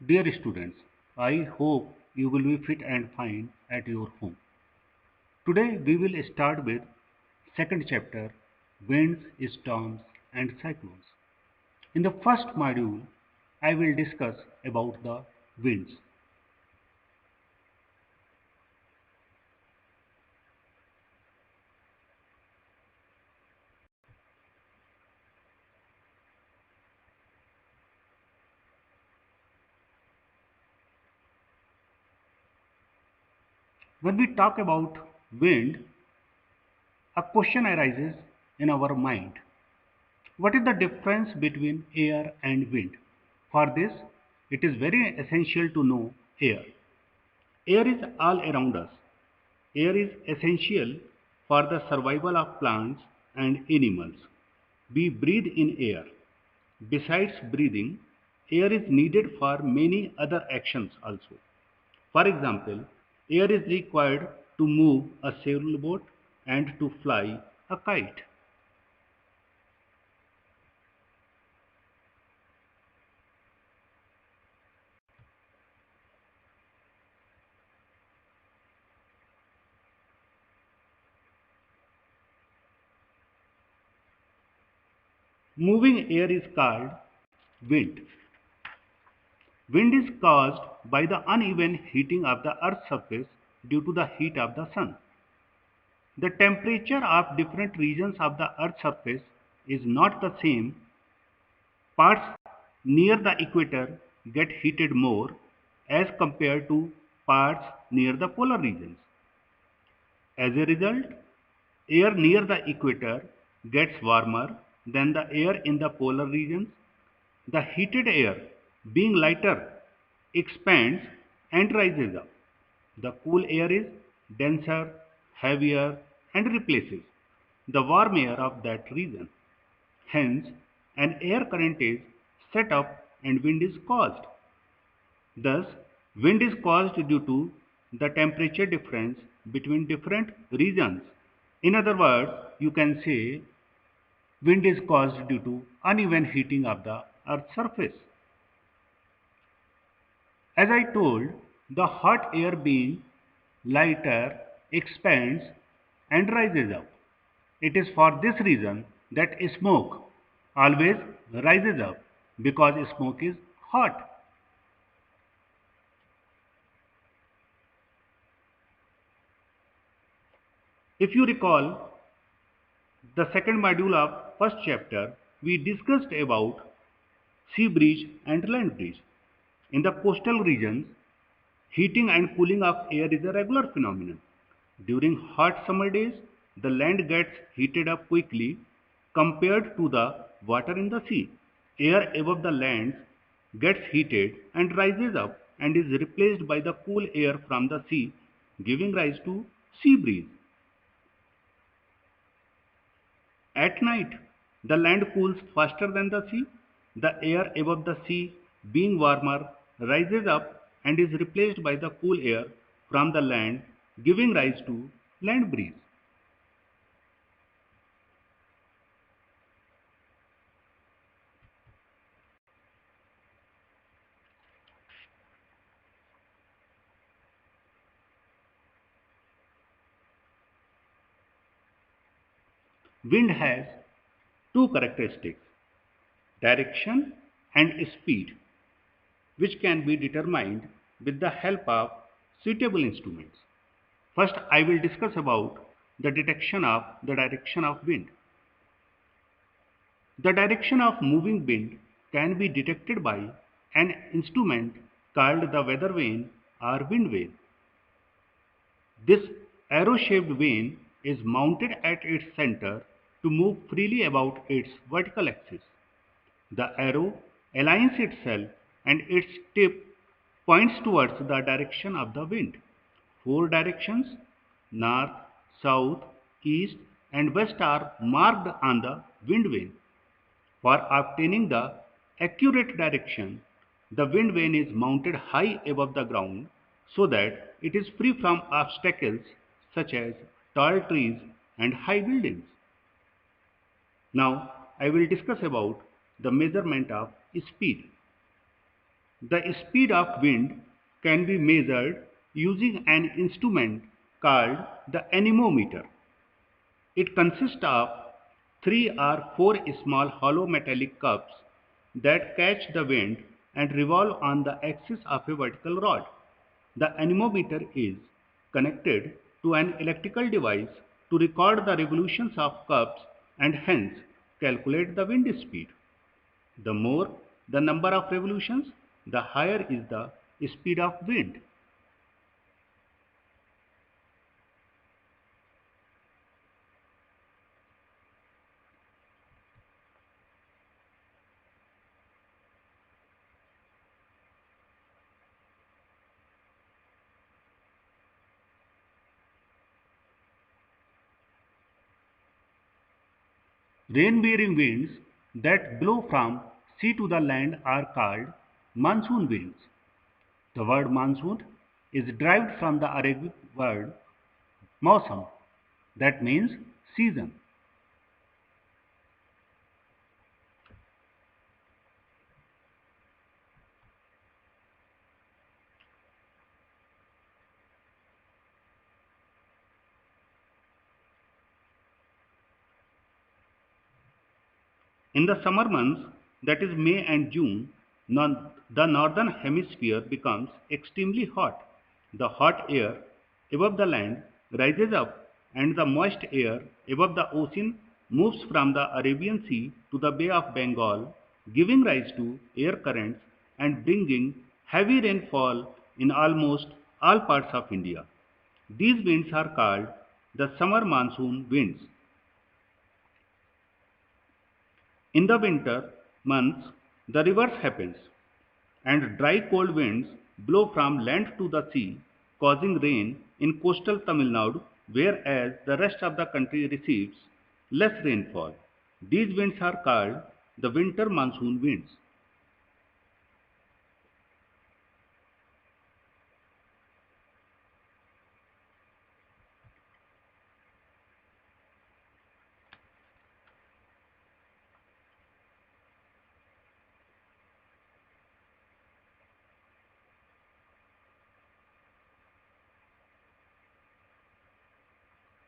Dear students, I hope you will be fit and fine at your home. Today we will start with second chapter, winds, storms and cyclones. In the first module, I will discuss about the winds. When we talk about wind, a question arises in our mind. What is the difference between air and wind? For this, it is very essential to know air. Air is all around us. Air is essential for the survival of plants and animals. We breathe in air. Besides breathing, air is needed for many other actions also. For example, air is required to move a sailboat and to fly a kite. Moving air is called wind. Wind is caused by the uneven heating of the earth's surface due to the heat of the sun. The temperature of different regions of the earth's surface is not the same. Parts near the equator get heated more as compared to parts near the polar regions. As a result, air near the equator gets warmer than the air in the polar regions. The heated air, being lighter, expands and rises up. The cool air is denser, heavier, and replaces the warm air of that region. Hence, an air current is set up and wind is caused. Thus, wind is caused due to the temperature difference between different regions. In other words, you can say wind is caused due to uneven heating of the earth's surface. As I told, the hot air being lighter expands and rises up. It is for this reason that smoke always rises up because smoke is hot. If you recall the second module of first chapter, we discussed about sea breeze and land breeze. In the coastal regions, heating and cooling of air is a regular phenomenon. During hot summer days, the land gets heated up quickly compared to the water in the sea. Air above the land gets heated and rises up and is replaced by the cool air from the sea, giving rise to sea breeze. At night, the land cools faster than the sea. The air above the sea, being warmer, rises up and is replaced by the cool air from the land, giving rise to land breeze. Wind has two characteristics, direction and speed, which can be determined with the help of suitable instruments. First, I will discuss about the detection of the direction of wind. The direction of moving wind can be detected by an instrument called the weather vane or wind vane. This arrow-shaped vane is mounted at its center to move freely about its vertical axis. The arrow aligns itself and its tip points towards the direction of the wind. Four directions, north, south, east, and west, are marked on the wind vane. For obtaining the accurate direction, the wind vane is mounted high above the ground so that it is free from obstacles such as tall trees and high buildings. Now, I will discuss about the measurement of speed. The speed of wind can be measured using an instrument called the anemometer. It consists of three or four small hollow metallic cups that catch the wind and revolve on the axis of a vertical rod. The anemometer is connected to an electrical device to record the revolutions of cups and hence calculate the wind speed. The more the number of revolutions, the higher is the speed of wind. Rain-bearing winds that blow from sea to the land are called monsoon winds. The word monsoon is derived from the Arabic word mausam, that means season. In the summer months, that is May and June, the northern hemisphere becomes extremely hot. The hot air above the land rises up and the moist air above the ocean moves from the Arabian Sea to the Bay of Bengal, giving rise to air currents and bringing heavy rainfall in almost all parts of India. These winds are called the summer monsoon winds. In the winter months, the reverse happens, and dry cold winds blow from land to the sea, causing rain in coastal Tamil Nadu, whereas the rest of the country receives less rainfall. These winds are called the winter monsoon winds.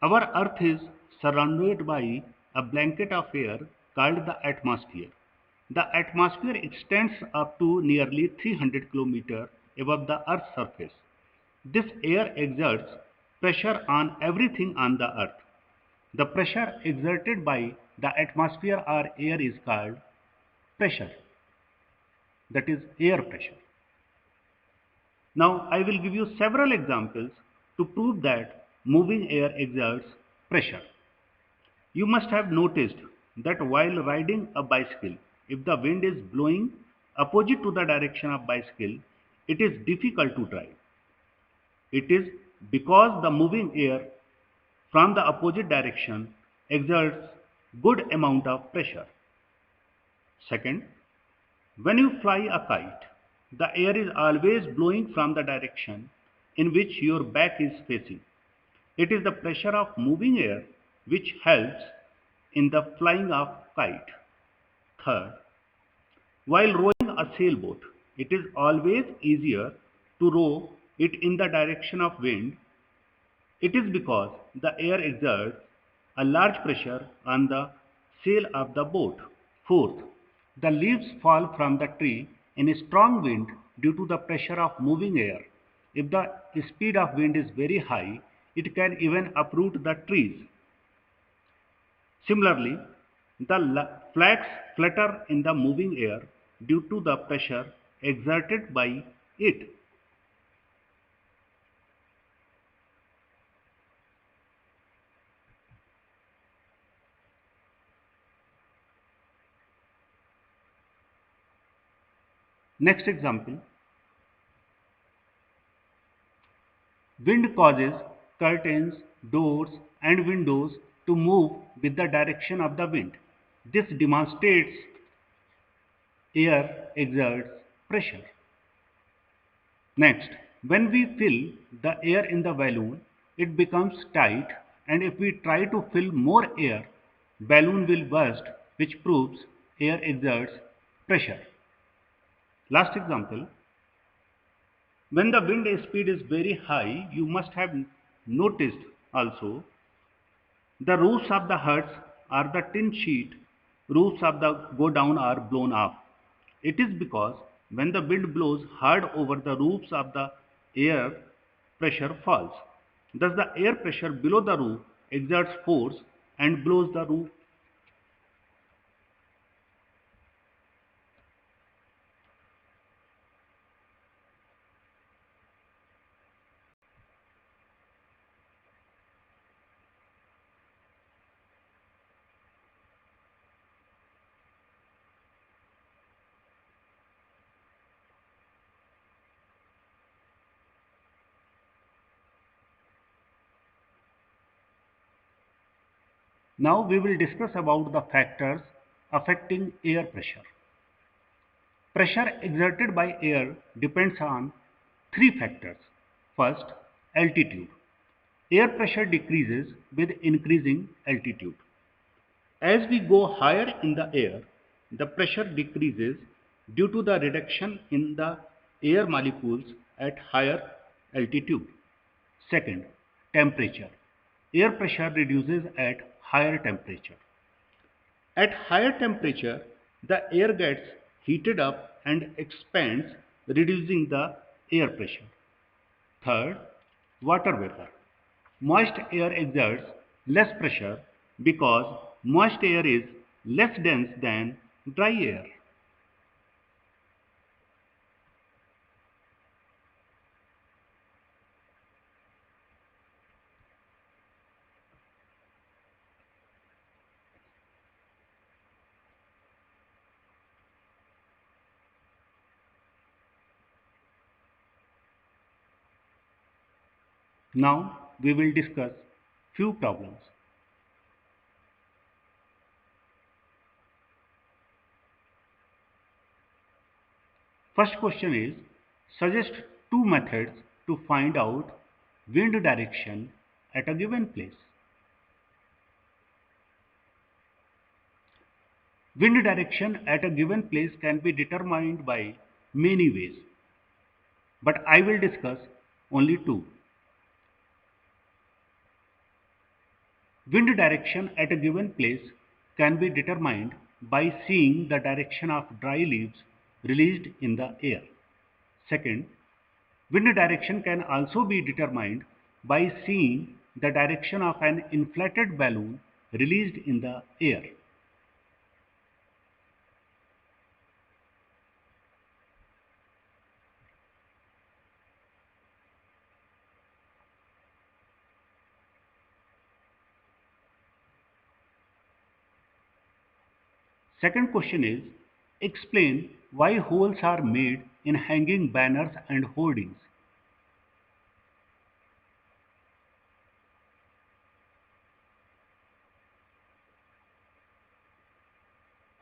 Our Earth is surrounded by a blanket of air called the atmosphere. The atmosphere extends up to nearly 300 km above the Earth's surface. This air exerts pressure on everything on the Earth. The pressure exerted by the atmosphere or air is called pressure, that is air pressure. Now I will give you several examples to prove that moving air exerts pressure. You must have noticed that while riding a bicycle, if the wind is blowing opposite to the direction of bicycle, it is difficult to drive. It is because the moving air from the opposite direction exerts good amount of pressure. Second, when you fly a kite, the air is always blowing from the direction in which your back is facing. It is the pressure of moving air which helps in the flying of kite. Third, while rowing a sailboat, it is always easier to row it in the direction of wind. It is because the air exerts a large pressure on the sail of the boat. Fourth, the leaves fall from the tree in a strong wind due to the pressure of moving air. If the speed of wind is very high, it can even uproot the trees. Similarly, the flags flutter in the moving air due to the pressure exerted by it. Next example, wind causes curtains, doors, and windows to move with the direction of the wind. This demonstrates air exerts pressure. Next, when we fill the air in the balloon, it becomes tight, and if we try to fill more air, balloon will burst, which proves air exerts pressure. Last example, When the wind speed is very high, you must have noticed also the roofs of the huts or the tin sheet roofs of the go down are blown up. It is because when the wind blows hard over the roofs of the air pressure falls. Thus the air pressure below the roof exerts force and blows the roof. Now we will discuss about the factors affecting air pressure. Pressure exerted by air depends on three factors. First, altitude. Air pressure decreases with increasing altitude. As we go higher in the air, the pressure decreases due to the reduction in the air molecules at higher altitude. Second, temperature. Air pressure reduces at higher temperature. At higher temperature, the air gets heated up and expands, reducing the air pressure. Third, water vapor. Moist air exerts less pressure because moist air is less dense than dry air. Now we will discuss few problems. First question is, suggest two methods to find out wind direction at a given place. Wind direction at a given place can be determined by many ways, but I will discuss only two. Wind direction at a given place can be determined by seeing the direction of dry leaves released in the air. Second, wind direction can also be determined by seeing the direction of an inflated balloon released in the air. Second question is, explain why holes are made in hanging banners and hoardings.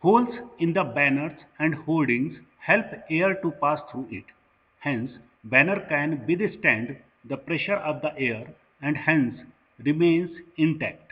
Holes in the banners and hoardings help air to pass through it. Hence, banner can withstand the pressure of the air and hence remains intact.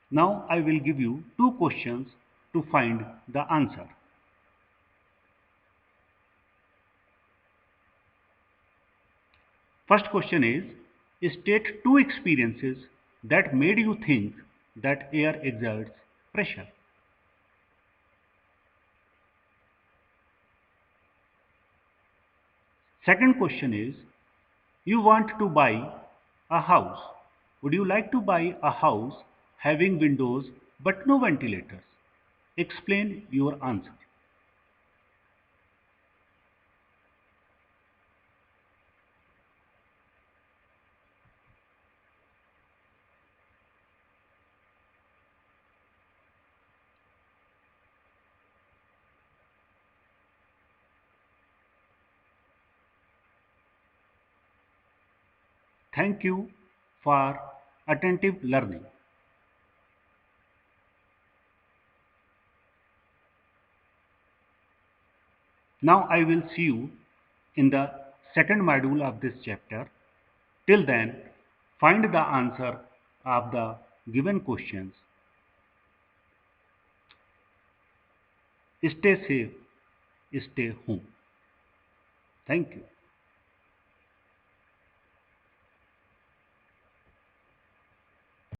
Now I will give you two questions to find the answer. First question is, state two experiences that made you think that air exerts pressure. Second question is, you want to buy a house. Would you like to buy a house having windows but no ventilators? Explain your answer. Thank you for attentive learning. Now I will see you in the second module of this chapter. Till then, find the answer of the given questions. Stay safe, stay home. Thank you.